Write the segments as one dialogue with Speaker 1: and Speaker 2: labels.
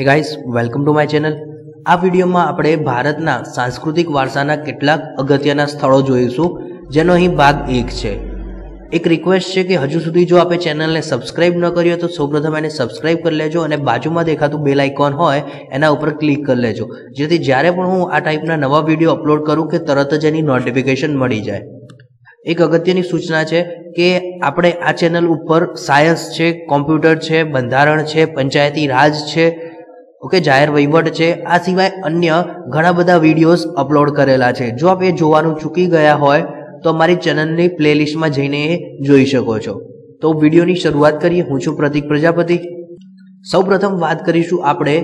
Speaker 1: Hey guys, welcome to my channel. आ video में આપણે ભારતના સાંસ્કૃતિક વારસાના કેટલાક અગત્યના સ્થળો જોઈશું, જેનો અહીં ભાગ 1 છે। એક રિક્વેસ્ટ છે કે હજુ સુધી જો આપે ચેનલને સબસ્ક્રાઇબ ન કરી હોય તો સૌપ્રથમ એને સબસ્ક્રાઇબ કરી લેજો અને બાજુમાં દેખાતું બેલ આઇકોન હોય એના ઉપર ક્લિક કરી લેજો, જેથી જ્યારે પણ હું આ ટાઈપના નવા વિડિયો અપલોડ કરું કે તરત જ એની નોટિફિકેશન મળી જાય। एक अगत्यनी सूचना है कि आपणे आ चेनल पर सायंस है, कॉम्प्यूटर है, बंधारण है, पंचायती राज है, ओके, जाहिर वहीवट है, आ सिवाय अन्य घणा बधा विडियोज अपलोड करेला है। जो आप ये जोवानुं चूकी गया होय तो अमारी चेनलनी प्लेलिस्ट में जईने जोई शको छो। तो विडियोनी शरूआत करीए। हूँ छुं प्रतीक प्रजापति। सौ प्रथम बात करीशुं आपणे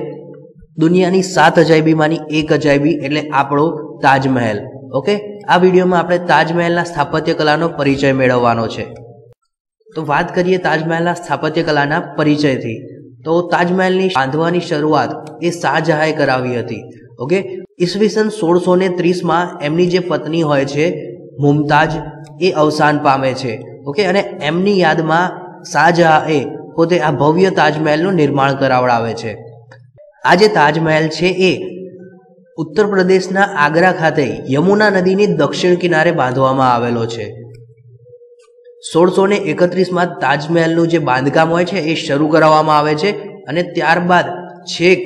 Speaker 1: दुनियानी 7 अजायबीमांनी एक अजायबी एटले आपणो ताजमहल। ओके, आ विडियो में आपणे ताजमहलना स्थापत्य कलानो परिचय मेळववानो छे। तो बात करिए ताजमहलना स्थापत्य कलाना परिचयथी। तो ताजमहलनी बांधवानी शरूआत ए शाहजहांए करावी हती। ओके, ईसवीसन 1630 में एमनी जे पत्नी होय छे मुमताज ए अवसान पामे छे। ओके, अने एमनी यादमां शाहजहांए पोते आ भव्य ताजमहलनुं निर्माण करावडावे छे। आ जे ताजमहल छे ए उत्तर प्रदेशना आगरा खाते यमुना नदीनी दक्षिण किनारे बांधवामां आवेलो छे। 1631 में ताजमहलनुं जे बांधकाम होय छे ए शरू कराववामां आवे छे अने त्यारबाद छेक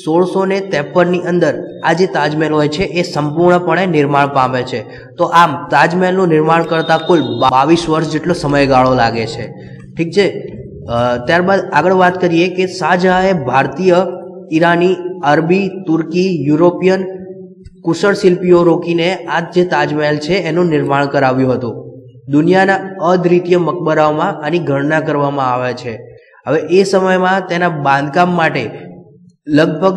Speaker 1: 1653 नी अंदर आ जे ताजमहल होय छे ए संपूर्णपणे निर्माण पामे छे। तो आम ताजमहलनुं निर्माण करता कुल 22 वर्ष जेटलो समयगाळो लागे छे। ठीक छे। त्यारबाद आगळ वात करीए के शाहजहांए भारतीय, ईरानी, अरबी, तुर्की, यूरोपियन कुशल शिल्पीओ रोकीने आज जे ताजमहल छे एનું निर्माण कराव्યું હતું। દુનિયાના અદ્વિતીય મકબરાઓમાં આની ગણના કરવામાં આવે છે। હવે એ સમયમાં તેના બાંધકામ માટે લગભગ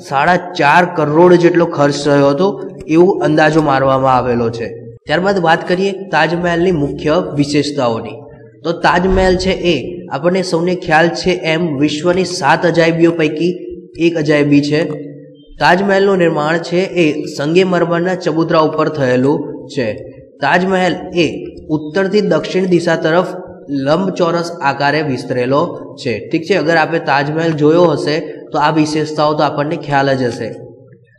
Speaker 1: 4.5 કરોડ જેટલો ખર્ચ થયો હતો એવું અંદાજો મારવામાં આવેલો છે। ત્યારબાદ વાત કરીએ તાજમહેલની મુખ્ય વિશેષતાઓની। તો તાજમહેલ છે એ આપણને સૌને ખ્યાલ છે એમ વિશ્વની 7 અજાયબીઓ પૈકી एक अजायबी है। ताजमहलનું निर्माण है ए संगमरमરના चबूतरा पर थयेलुं छे। ताजमहल ए उत्तर थी दक्षिण दिशा तरफ लंबचौरस आकारे विस्तरेलो छे। ठीक है। अगर आपे ताजमहल जोयो हशे तो आ विशेषताओं तो आपने ख्याल ज हशे।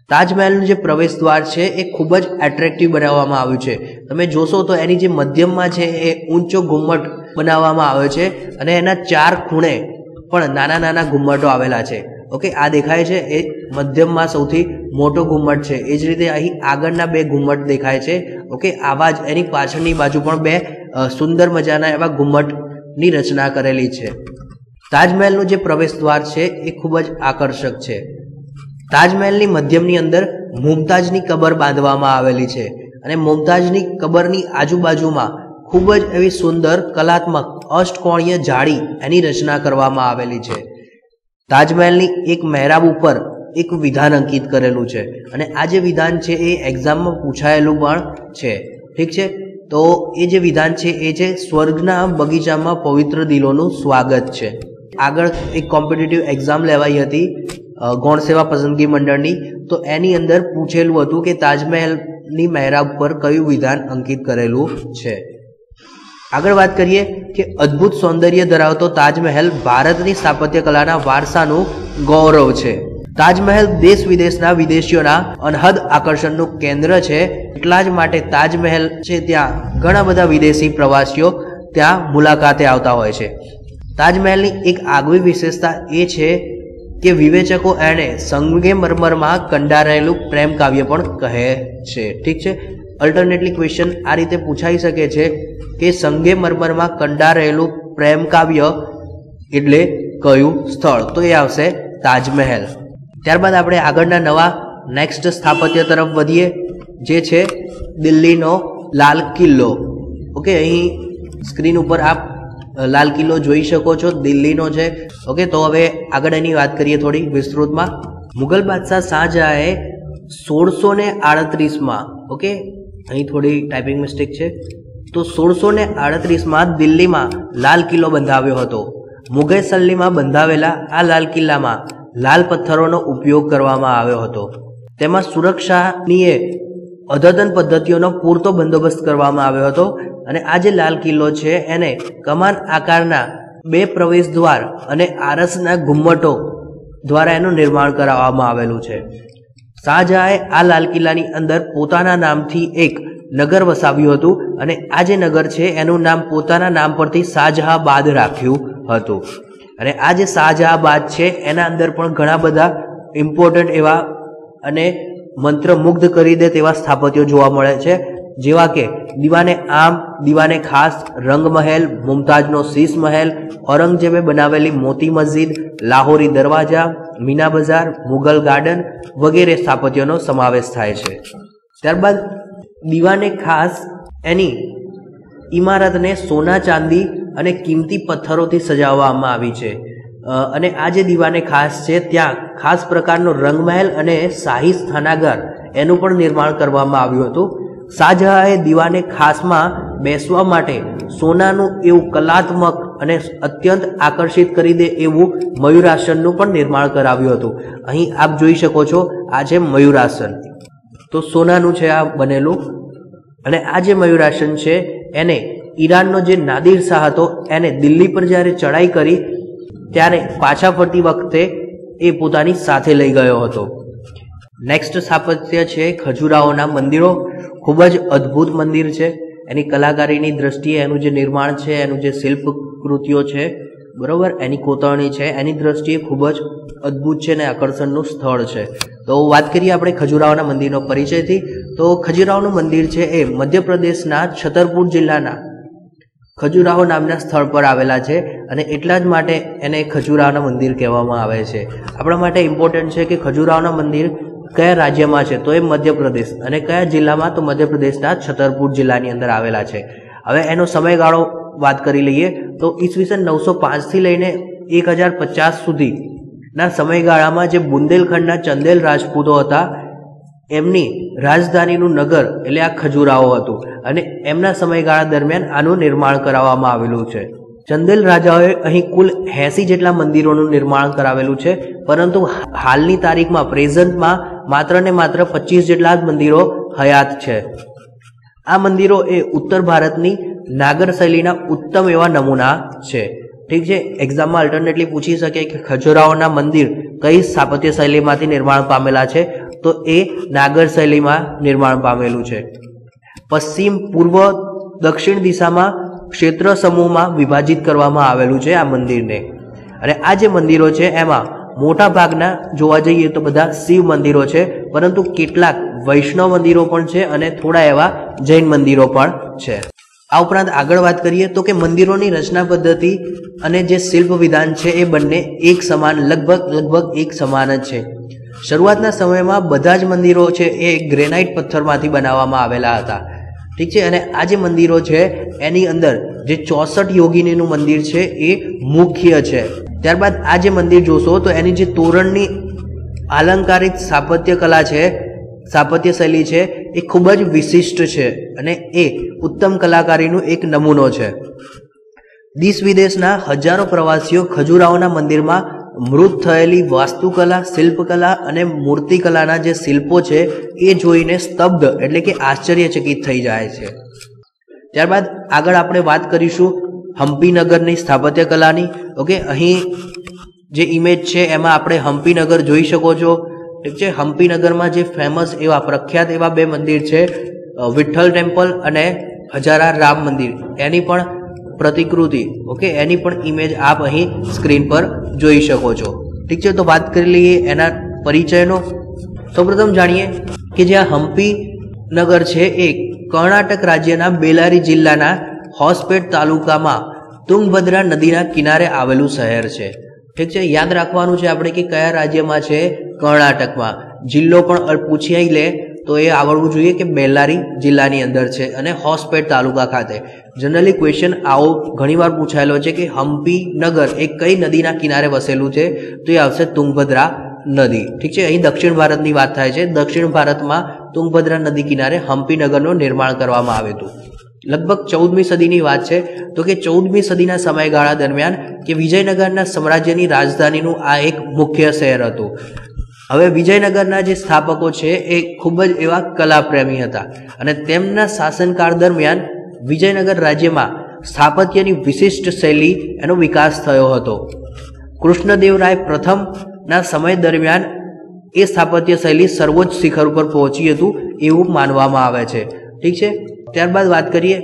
Speaker 1: ताजमहलનું જે પ્રવેશ દ્વાર છે એ ખૂબ જ એટ્રેક્ટિવ બનાવવામાં આવ્યું છે। તમે જોશો તો એની જે મધ્યમમાં છે એ ઊંચો ગુમ્મટ બનાવવામાં આવ્યો છે અને એના 4 ખૂણે પણ નાના નાના ગુમ્મટો આવેલા છે। ओके, आ देखाय छे ए मध्यम में सौथी मोटो गुम्मट छे। ए ज रीते अहीं आगळना 2 गुम्मट देखाय छे। ओके, आवा ज एनी पाछळनी बाजू पण 2 सुंदर मजाना एवा गुम्मटनी रचना करेली छे। ताजमहलनुं जे प्रवेश द्वार छे ए खूब ज आकर्षक छे। ताजमहलनी मध्यमनी अंदर मुमताजनी कबर बांधवामां आवेली छे अने मुमताजनी कबरनी आजूबाजूमां खूब ज एवी सुंदर कलात्मक अष्टकोणीय जाળી एनी रचना करवामां आवेली छे। ताजमहलनी एक मेहराब पर एक विधान अंकित करेलू है अने आ जे विधान है ए एक्जाम में पूछायेलू पण छे। ठीक है। तो ये जे विधान है ए छे स्वर्गना बगीचा में पवित्र दिलोनुं स्वागत है। आगळ एक कॉम्पिटिटिव एक्जाम लेवाई हती गौण सेवा पसंदगी मंडळनी, तो एनी अंदर पूछेलू हतुं के ताजमहलनी मेहराब पर कयुं विधान अंकित करेलू है। आगळ बात करिए कि अद्भुत सौंदर्य धरावतो ताजमहल भारतनी स्थापत्य कलाना वारसानुं गौरव छे। ताजमहल देश विदेशना विदेशीओना अनहद आकर्षणनुं केंद्र छे। એટલા જ માટે ताजमहल छे त्यां घणा बधा विदेशी प्रवासीओ त्यां मुलाकाते आवता होय छे। ताजमहलनी एक આગવી विशेषता ए छे કે વિવેચકો એને સંગમરમરમાં કંડારાયેલું પ્રેમ કાવ્ય પણ કહે છે। ઠીક છે। અલ્ટરનેટલી ક્વેશ્ચન આ રીતે પૂછાઈ શકે છે કે સંગમરમરમાં કંડારાયેલું પ્રેમ કાવ્ય એટલે કયું સ્થળ? તો એ આવશે તાજમહેલ। ત્યારબાદ આપણે આગળના નવા નેક્સ્ટ સ્થાપત્ય તરફ વધીએ, જે છે દિલ્હીનો લાલ કિલ્લો। ઓકે, અહીં સ્ક્રીન ઉપર આપ લાલ કિલ્લો જોઈ શકો છો, દિલ્હીનો છે। ઓકે, તો હવે આગળ એની વાત કરીએ થોડી વિસ્તૃતમાં। મુગલ બાદશાહ શાહજહાંએ 1638 માં, ઓકે, અહીં થોડી ટાઈપિંગ મિસ્ટેક છે, तो 1638 में दिल्ली में लाल किल्लो बंधाव्यो हतो। मुगल शैली में बंधावेला आ लाल किल्ला में लाल पत्थरों उपयोग करवामां आव्यो हतो। तेमां सुरक्षानी अद्यतन पद्धतिओनो पूरतो बंदोबस्त करवामां आव्यो हतो अने आ जे लाल किल्लो छे एने कमान आकारना 2 प्रवेश द्वार अने आरसना गुम्मटो દ્વારા એનું નિર્માણ કરાવવામાં આવેલું છે. શાહજહાએ આ લાલ કિલ્લાની અંદર પોતાના નામથી એક નગર વસાવ્યું હતું અને આ જે નગર છે એનું નામ પોતાના નામ પરથી શાહજહાબાદ રાખ્યું હતું. અને આ જે શાહજહાબાદ છે એના અંદર પણ ઘણા બધા ઇમ્પોર્ટન્ટ એવા અને મંત્રમુગ્ધ કરી દે તેવા સ્થાપત્યો જોવા મળે છે, જેવા કે દીવાને આમ, દીવાને ખાસ, રંગમહેલ, મુમતાજનો શીશ મહેલ, ઔરંગઝેબે બનાવેલી મોતી મસ્જિદ, લાહોરી દરવાજા, મીના બજાર, મુગલ ગાર્ડન વગેરે સ્થાપત્યોનો સમાવેશ થાય છે. ત્યારબાદ દીવાને ખાસ એની ઇમારતને સોના, ચાંદી અને કિંમતી પથ્થરોથી સજાવવામાં આવી છે. અને આ જે દીવાને ખાસ છે ત્યાં ખાસ પ્રકારનો રંગમહેલ અને શાહી સ્થાનાગાર એનું પણ નિર્માણ કરવામાં આવ્યું હતું. શાહજહાએ દીવાને ખાસમાં બેસવા માટે સોનાનું એવું કલાત્મક અને અત્યંત આકર્ષિત કરી દે એવું મયુરાસનનું પણ નિર્માણ કરાવ્યું હતું. અહીં આપ જોઈ શકો છો, આ છે મયુરાસન, તો સોનાનું છે આ બનેલું. અને આ જે મયુરાસન છે એને ઈરાનનો જે નાદિર શાહ હતો એને દિલ્હી પર જ્યારે ચડાઈ કરી ત્યારે પાછા ફરતી વખતે એ પોતાની સાથે લઈ ગયો હતો. નેક્સ્ટ સ્થાપત્ય છે ખજુરાહોના મંદિરો. ખૂબ જ અદ્ભુત મંદિર છે. એની કલાકારીની દ્રષ્ટિએ એનું જે નિર્માણ છે, એનું જે શિલ્પ કૃતિઓ છે, બરોબર, એની કોતરણી છે, એની દ્રષ્ટિએ ખૂબ જ અદ્ભુત છે અને આકર્ષણનું સ્થળ છે. તો વાત કરીએ આપણે ખજુરાહોના મંદિરનો પરિચયથી. તો ખજુરાહોનું મંદિર છે એ મધ્યપ્રદેશના છતરપુર જિલ્લાના ખજુરાહો નામના સ્થળ પર આવેલા છે અને એટલા જ માટે એને ખજુરાહોના મંદિર કહેવામાં આવે છે. આપણા માટે ઇમ્પોર્ટન્ટ છે કે ખજુરાહોના મંદિર કયા રાજ્યમાં છે, તો એ મધ્યપ્રદેશ, અને કયા જિલ્લામાં, તો મધ્યપ્રદેશના છતરપુર જિલ્લાની અંદર આવેલા છે. હવે એનો સમયગાળો વાત કરી લઈએ તો ઈસવીસન 905 થી લઈને 1050 સુધીના સમયગાળામાં જે બુંદેલખંડના ચંદેલ રાજપૂતો હતા એમની રાજધાનીનું નગર એટલે આ ખજુરાહો હતું અને એમના સમયગાળા દરમિયાન આનું નિર્માણ કરાવવામાં આવેલું છે. ચંદેલ રાજાઓએ અહીં કુલ 80 જેટલા મંદિરોનું નિર્માણ કરાવેલું છે, પરંતુ હાલની તારીખમાં પ્રેઝન્ટમાં માત્ર ને માત્ર 25 જેટલા જ મંદિરો હયાત છે. આ મંદિરો એ ઉત્તર ભારતની નાગર શૈલીના ઉત્તમ એવા નમૂના છે. ઠીક છે, એક્ઝામમાં અલ્ટરનેટલી પૂછી શકે કે ખજુરાહોના મંદિર કઈ સ્થાપત્ય શૈલીમાંથી નિર્માણ પામેલા છે, તો એ નાગર શૈલીમાં નિર્માણ પામેલું છે. પશ્ચિમ, પૂર્વ, દક્ષિણ દિશામાં ક્ષેત્ર સમૂહમાં વિભાજિત કરવામાં આવેલું છે આ મંદિરને. અને આ જે મંદિરો છે એમાં મોટા ભાગના જોવા જઈએ તો બધા શિવ મંદિરો છે, પરંતુ કેટલાક વૈષ્ણવ મંદિરો પણ છે અને થોડા એવા જૈન મંદિરો પણ છે. આ ઉપરાંત આગળ વાત કરીએ તો કે મંદિરોની રચના પદ્ધતિ અને જે શિલ્પ વિધાન છે એ બંને એક સમાન, લગભગ એક સમાન જ છે. શરૂઆતના સમયમાં બધા જ મંદિરો છે એ ગ્રેનાઇટ પથ્થરમાંથી બનાવવામાં આવેલા હતા. ઠીક છે, અને આ જે મંદિરો છે એની અંદર જે 64 યોગિનીનું મંદિર છે એ મુખ્ય છે. ત્યારબાદ આ જે મંદિર જોશો તો એની જે તોરણની અલંકારિત સ્થાપત્ય કલા છે, સ્થાપત્ય શૈલી છે એ ખૂબ જ વિશિષ્ટ છે અને એ ઉત્તમ કલાકારીનું એક નમૂનો છે. દેશ વિદેશના હજારો પ્રવાસીઓ ખજુરાહોના મંદિરમાં મૃત થયેલી વાસ્તુકલા, શિલ્પકલા અને મૂર્તિકલાના જે શિલ્પો છે એ જોઈને સ્તબ્ધ એટલે કે આશ્ચર્યચકિત થઈ જાય છે. ત્યારબાદ આગળ આપણે વાત કરીશું હમ્પી નગરની સ્થાપત્ય કલાની. ઓકે, અહીં જે ઇમેજ છે એમાં આપણે હમ્પી નગર જોઈ શકો છો. ઠીક છે, હમ્પી નગરમાં જે ફેમસ એવા પ્રખ્યાત એવા બે મંદિર છે, વિઠ્ઠલ ટેમ્પલ અને હજારા રામ મંદિર, એની પણ પ્રતિકૃતિ, ઓકે, એની પણ ઇમેજ આપ અહીં સ્ક્રીન પર જોઈ શકો છો. ઠીક છે, તો વાત કરી લઈએ એના પરિચયનો. સૌપ્રથમ જાણીએ કે જે આ હમ્પી નગર છે એ કર્ણાટક રાજ્યના બેલારી જિલ્લાના હોસપેટ તાલુકામાં તુંગભદ્રા નદીના કિનારે આવેલું શહેર છે. ઠીક છે, યાદ રાખવાનું છે આપણે કે કયા રાજ્યમાં છે, કર્ણાટકમાં. જિલ્લો પણ પૂછાઈ લે તો એ આવડવું જોઈએ કે બેલારી જિલ્લાની અંદર છે અને હોસપેટ તાલુકા ખાતે. જનરલી ક્વેશ્ચન આવો ઘણીવાર પૂછાયેલો છે કે હમ્પી નગર એ કઈ નદીના કિનારે વસેલું છે, તો એ આવશે તુંગભદ્રા નદી. ઠીક છે, અહીં દક્ષિણ ભારતની વાત થાય છે. દક્ષિણ ભારતમાં તુંગભદ્રા નદી કિનારે હમ્પી નગરનું નિર્માણ કરવામાં આવ્યું હતું. લગભગ 14મી સદીની વાત છે. તો કે 14મી સદીના સમયગાળા દરમિયાન કે વિજયનગરના સામ્રાજ્યની રાજધાનીનું આ એક મુખ્ય શહેર હતું. હવે વિજયનગરના જે સ્થાપકો છે એ ખૂબ જ એવા કલાપ્રેમી હતા અને તેમના શાસનકાળ દરમિયાન વિજયનગર રાજ્યમાં સ્થાપત્યની વિશિષ્ટ શૈલી એનો વિકાસ થયો હતો. કૃષ્ણદેવરાય પ્રથમ ના સમય દરમિયાન એ સ્થાપત્ય શૈલી સર્વોચ્ચ શિખર ઉપર પહોંચી હતું એવું માનવામાં આવે છે। ઠીક છે, ત્યારબાદ વાત કરીએ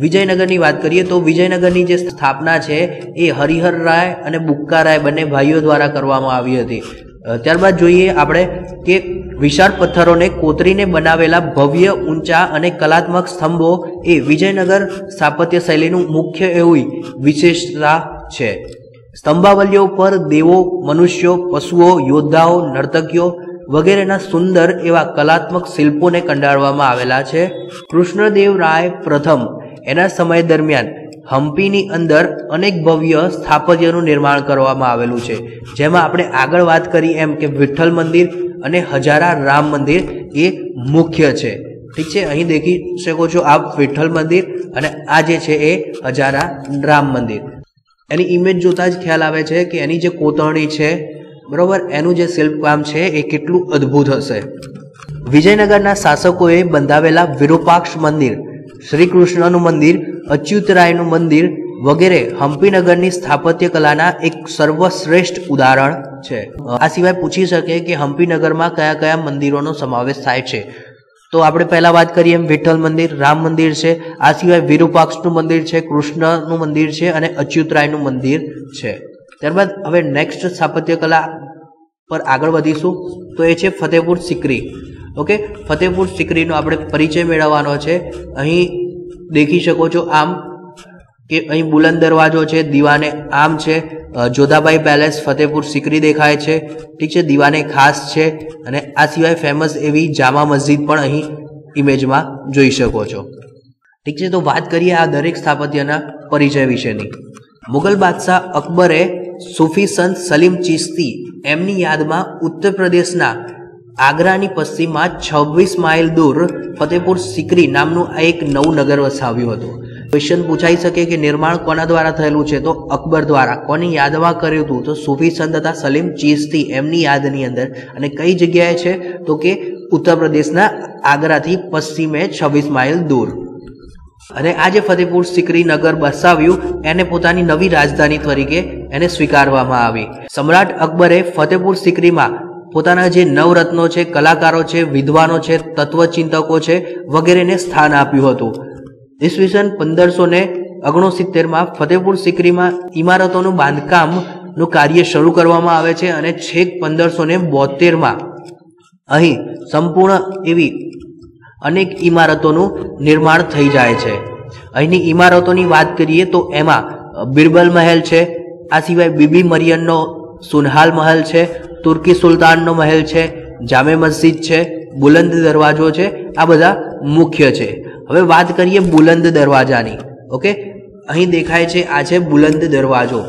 Speaker 1: વિજયનગરની વાત કરીએ તો વિજયનગરની જે સ્થાપના છે એ હરિહર રાય અને બુક્કા રાય બંને ભાઈઓ દ્વારા કરવામાં આવી હતી। ત્યારબાદ જોઈએ આપણે કે વિશાળ પથ્થરોને કોતરીને બનાવેલા ભવ્ય ઊંચા અને કલાત્મક સ્તંભો એ વિજયનગર સ્થાપત્ય શૈલીનું મુખ્ય એવી વિશેષતા છે। સ્તંભાવલીઓ પર દેવો, મનુષ્યો, પશુઓ, યોદ્ધાઓ, નર્તકીઓ વગેરેના સુંદર એવા કલાત્મક શિલ્પોને કંડારવામાં આવેલા છે। કૃષ્ણદેવ રાય પ્રથમ એના સમય દરમિયાન હમ્પીની અંદર અનેક ભવ્ય સ્થાપત્યનું નિર્માણ કરવામાં આવેલું છે, જેમાં આપણે આગળ વાત કરી એમ કે વિઠ્ઠલ મંદિર અને હજારા રામ મંદિર એ મુખ્ય છે। ઠીક છે, અહીં દેખી શકો છો આપ વિઠ્ઠલ મંદિર અને આ જે છે એ હજારા રામ મંદિર। એની ઇમેજ જોતા જ ખ્યાલ આવે છે કે એની જે કોતરણી છે બરોબર, એનું જે શિલ્પકામ છે એ કેટલું અદ્ભુત હશે। વિજયનગરના શાસકોએ બંધાવેલા વિરૂપાક્ષ મંદિર, શ્રી કૃષ્ણનું મંદિર, અચ્યુતરાયનું મંદિર વગેરે હમ્પીનગરની સ્થાપત્ય કલાના એક સર્વશ્રેષ્ઠ ઉદાહરણ છે। આ સિવાય પૂછી શકે કે હમ્પીનગરમાં કયા કયા મંદિરોનો સમાવેશ થાય છે, તો આપણે પહેલા વાત કરીએ એમ વિઠ્ઠલ મંદિર, રામ મંદિર છે, આ સિવાય વિરૂપાક્ષનું મંદિર છે, કૃષ્ણનું મંદિર છે અને અચ્યુતરાયનું મંદિર છે। ત્યારબાદ હવે નેક્સ્ટ સ્થાપત્ય કલા પર આગળ વધીશું તો એ છે ફતેહપુર સિકરી। ઓકે, ફતેહપુર સિકરીનો આપણે પરિચય મેળવવાનો છે। અહીં દેખી શકો છો આમ કે અહીં બુલંદ દરવાજો છે, દીવાને આમ છે, જોધાબાઈ પેલેસ ફતેહપુર સિકરી દેખાય છે। ઠીક છે, દીવાને ખાસ છે અને આ સિવાય ફેમસ એવી જામા મસ્જિદ પણ અહીં ઇમેજમાં જોઈ શકો છો। ઠીક છે, તો વાત કરીએ આ દરેક સ્થાપત્યના પરિચય વિશેની। મુગલ બાદશાહ અકબરે સૂફી સંત સલીમ ચિશ્તી એમની યાદમાં ઉત્તર પ્રદેશના આગ્રાની પશ્ચિમમાં 26 માઇલ દૂર ફતેહપુર સિકરી નામનું આ એક નવું નગર વસાવ્યું હતું। ક્વેશ્ચન પૂછાઈ શકે કે નિર્માણ કોના દ્વારા થયેલું છે, તો અકબર દ્વારા। કોની યાદમાં કર્યું હતું, તો સૂફી સંત હતા સલીમ ચિશ્તી એમની યાદની અંદર। અને કઈ જગ્યાએ છે, તો કે ઉત્તર પ્રદેશના આગ્રાથી પશ્ચિમે 26 માઇલ દૂર। અને આ જે ફતેહપુર સિકરી નગર બસાવ્યું એને પોતાની નવી રાજધાની તરીકે એને સ્વીકારવામાં આવી। સમ્રાટ અકબરે ફતેહપુર સિકરીમાં પોતાના જે નવરત્નો છે, કલાકારો છે, વિદ્વાનો છે, તત્વચિંતકો છે વગેરેને સ્થાન આપ્યું હતું। ઈસવીસન 1569માં ફતેહપુર સિકરીમાં ઇમારતોનું બાંધકામનું કાર્ય શરૂ કરવામાં આવે છે અને છેક 1572માં અહીં સંપૂર્ણ એવી અનેક ઇમારતોનું નિર્માણ થઈ જાય છે। અહીંની ઇમારતોની વાત કરીએ તો એમાં બિરબલ મહેલ છે, આ સિવાય બીબી મરિયમનો સુનહાલ મહેલ છે, તુર્કી સુલતાનનો મહેલ છે, જામે મસ્જિદ છે, બુલંદ દરવાજો છે, આ બધા મુખ્ય છે। હવે વાત કરીએ બુલંદ દરવાજાની। ઓકે, અહીં દેખાય છે આ છે બુલંદ દરવાજો।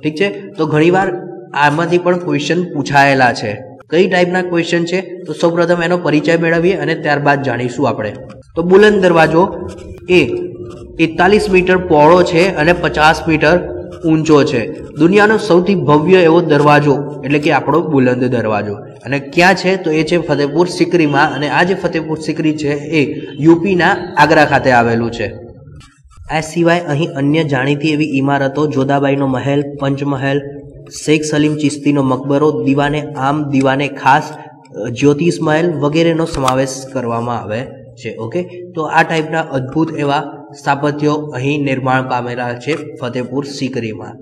Speaker 1: ઠીક છે, તો ઘણીવાર આમાંથી પણ ક્વેશ્ચન પૂછાયેલા છે। કઈ ટાઈપના ક્વેશ્ચન છે, તો સૌપ્રથમ એનો પરિચય મેળવીએ અને ત્યારબાદ જાણીશું આપણે। તો બુલંદ દરવાજો એ 41 મીટર પહોળો છે અને 50 મીટર ઊંચો છે। દુનિયાનો સૌથી ભવ્ય એવો દરવાજો એટલે કે આપણો બુલંદ દરવાજો। અને ક્યાં છે, તો એ છે ફતેહપુર સિકરીમાં। અને આ જે ફતેહપુર સિકરી છે એ યુપીના આગ્રા ખાતે આવેલું છે। આ સિવાય અહીં અન્ય જાણીતી એવી ઇમારતો જોધાબાઈનો મહેલ, પંચમહેલ, શેખ સલીમ ચિશ્તીનો મકબરો, દીવાને આમ, દીવાને ખાસ, જ્યોતિષ મહેલ વગેરેનો સમાવેશ કરવામાં આવે છે। ઓકે, તો આ ટાઈપના અદ્ભુત એવા સ્થાપત્યો અહીં નિર્માણ પામેલા છે ફતેહપુર સિકરીમાં।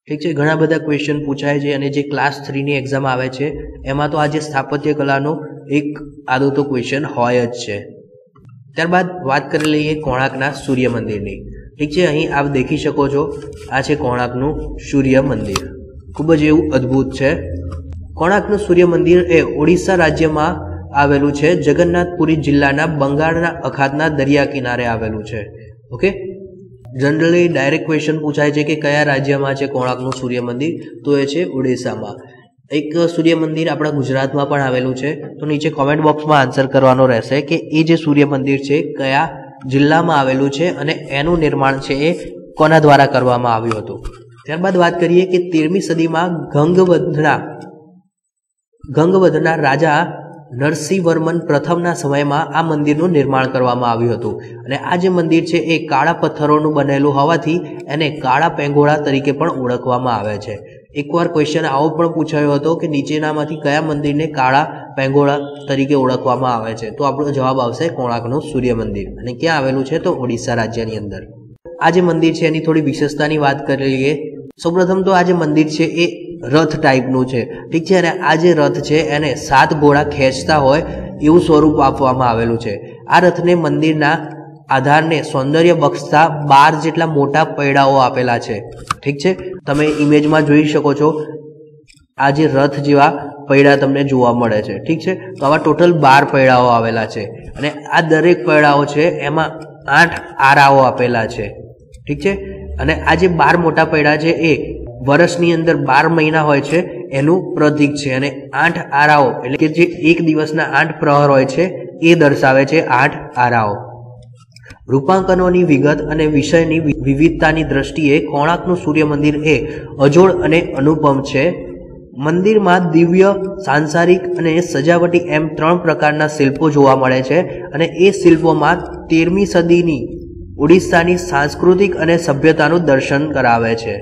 Speaker 1: ઠીક છે, ઘણા બધા ક્વેશ્ચન પૂછાય છે અને જે ક્લાસ 3ની એક્ઝામ આવે છે એમાં તો આ જે સ્થાપત્ય કલાનો એક આદો તો ક્વેશ્ચન હોય જ છે। ત્યારબાદ વાત કરી લઈએ કોણાર્કના સૂર્ય મંદિરની। ઠીક છે, અહીં આપ દેખી શકો છો આ છે કોણાર્કનું સૂર્ય મંદિર। ખૂબ જ એવું અદ્ભુત છે। કોણાર્કનું સૂર્ય મંદિર એ ઓડિશા રાજ્યમાં આવેલું છે, જગન્નાથપુરી જિલ્લાના બંગાળના અખાતના દરિયા કિનારે આવેલું છે। ઓકે, જનરલી ડાયરેક્ટ ક્વેશ્ચન પૂછાય છે કે કયા રાજ્યમાં છે કોણાર્કનું સૂર્ય મંદિર, તો એ છે ઓડિશામાં। એક સૂર્ય મંદિર આપણા ગુજરાતમાં પણ આવેલું છે, તો નીચે કોમેન્ટ બોક્સમાં આન્સર કરવાનો રહેશે કે એ જે સૂર્ય મંદિર છે કયા જિલ્લામાં આવેલું છે અને એનું નિર્માણ છે એ કોના દ્વારા કરવામાં આવ્યું હતું। ત્યારબાદ વાત કરીએ કે 13મી સદીમાં ગંગવધના રાજા નરસિંહવર્મન પ્રથમના સમયમાં આ મંદિરનું નિર્માણ કરવામાં આવ્યું હતું। અને આ જે મંદિર છે એ કાળા પથ્થરોનું બનેલું હોવાથી એને કાળા પેંગોળા તરીકે પણ ઓળખવામાં આવે છે। એકવાર ક્વેશ્ચન આવો પણ પૂછાયો હતો કે નીચેનામાંથી કયા મંદિરને કાળા પેંગોળા તરીકે ઓળખવામાં આવે છે? તો આપણો જવાબ આવશે કોણાર્કનું સૂર્ય મંદિર. અને ક્યાં આવેલું છે? તો ઓડિશા રાજ્યની અંદર. આ જે મંદિર છે એની થોડી વિશેષતાની વાત કરી લઈએ. સૌપ્રથમ તો આ જે મંદિર છે એ રથ ટાઈપનું છે, ઠીક છે. અને આ જે રથ છે એને 7 ઘોડા ખેંચતા હોય એવું સ્વરૂપ આપવામાં આવેલું છે. આ રથને મંદિરના આધારને સૌંદર્ય બક્ષતા 12 જેટલા મોટા પૈડાઓ આપેલા છે, ઠીક છે. તમે ઇમેજમાં જોઈ શકો છો આ જે રથ જેવા પૈડા તમને જોવા મળે છે, ઠીક છે. તો આવા ટોટલ 12 પૈડાઓ આવેલા છે અને આ દરેક પૈડાઓ છે એમાં 8 આરાઓ આપેલા છે, ઠીક છે. અને આ જે 12 મોટા પૈડા છે એ વર્ષની અંદર 12 મહિના હોય છે એનું પ્રતીક છે. અને 8 આરાઓ એટલે કે જે એક દિવસના 8 પ્રહર હોય છે એ દર્શાવે છે 8 આરાઓ. રૂપાંકનોની વિગત અને વિષયની વિવિધતાની દ્રષ્ટિએ કોણાર્કનું સૂર્ય મંદિર એ અજોડ અને અનુપમ છે. મંદિરમાં દિવ્ય, સાંસારિક અને સજાવટી એમ 3 પ્રકારના શિલ્પો જોવા મળે છે. અને એ શિલ્પોમાં 13મી સદીની ઓડિશાની સાંસ્કૃતિક અને સભ્યતાનું દર્શન કરાવે છે.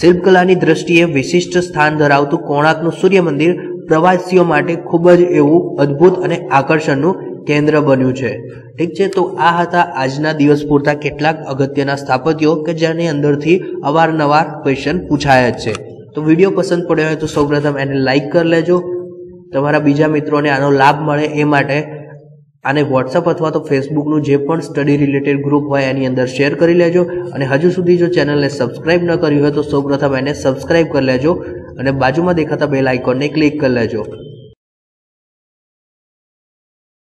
Speaker 1: શિલ્પકલાની દ્રષ્ટિએ વિશિષ્ટ સ્થાન ધરાવતું કોણાર્કનું સૂર્ય મંદિર પ્રવાસીઓ માટે ખૂબ જ એવું અદ્ભુત અને આકર્ષણનું કેન્દ્ર બન્યું છે, ઠીક છે. તો આ હતા આજના દિવસ પૂરતા કેટલાક અગત્યના સ્થાપત્યો કે જેની અંદરથી અવારનવાર ક્વેશ્ચન પૂછાય જ છે. તો વિડીયો પસંદ પડ્યો હોય તો સૌપ્રથમ એને લાઇક કરી લેજો. તમારા બીજા મિત્રોને આનો લાભ મળે એ માટે આને વોટ્સઅપ અથવા તો ફેસબુકનું જે પણ સ્ટડી રિલેટેડ ગ્રુપ હોય એની અંદર શેર કરી લેજો. અને હજુ સુધી જો ચેનલને સબસ્ક્રાઇબ ન કર્યું હોય તો સૌપ્રથમ એને સબસ્ક્રાઇબ કરી લેજો અને બાજુમાં દેખાતા બેલ આઇકોનને ક્લિક કરી લેજો.